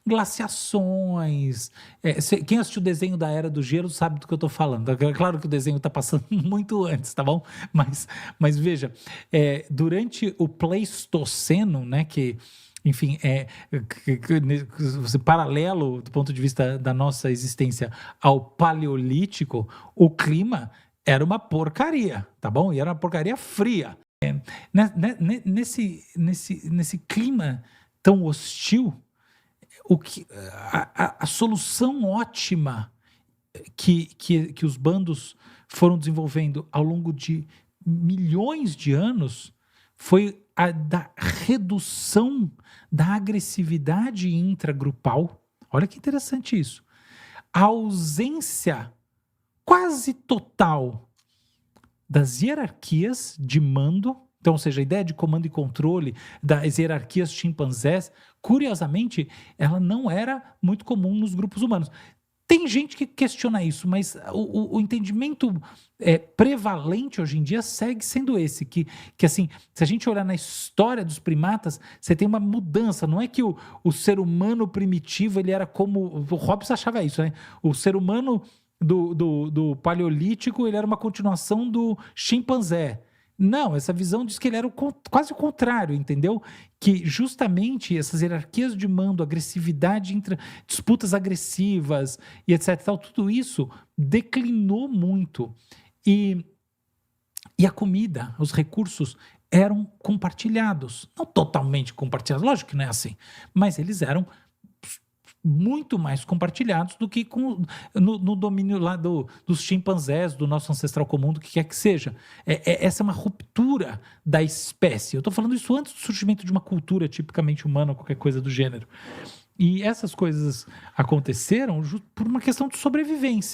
glaciações. Quem assistiu o desenho da Era do Gelo sabe do que eu estou falando. É claro que o desenho está passando muito antes, tá bom? Mas veja, durante o Pleistoceno, né, que enfim, paralelo do ponto de vista da nossa existência ao Paleolítico, o clima era uma porcaria, tá bom? E era uma porcaria fria. Nesse clima tão hostil, a solução ótima que os bandos foram desenvolvendo ao longo de milhões de anos foi a da redução da agressividade intragrupal. Olha que interessante isso. A ausência quase total das hierarquias de mando, então, ou seja, a ideia de comando e controle das hierarquias chimpanzés, curiosamente, ela não era muito comum nos grupos humanos. Tem gente que questiona isso, mas o entendimento prevalente hoje em dia segue sendo esse, que assim, se a gente olhar na história dos primatas, você tem uma mudança, não é que o ser humano primitivo, ele era como, o Hobbes achava isso, né? O ser humano do Paleolítico, ele era uma continuação do chimpanzé. Não, essa visão diz que ele era quase o contrário, entendeu? Que justamente essas hierarquias de mando, agressividade, disputas agressivas e etc. Tal, tudo isso declinou muito. E a comida, os recursos eram compartilhados. Não totalmente compartilhados, lógico que não é assim, mas eles eram muito mais compartilhados do que no domínio lá dos chimpanzés, do nosso ancestral comum, do que quer que seja. Essa é uma ruptura da espécie. Eu estou falando isso antes do surgimento de uma cultura tipicamente humana ou qualquer coisa do gênero. E essas coisas aconteceram por uma questão de sobrevivência.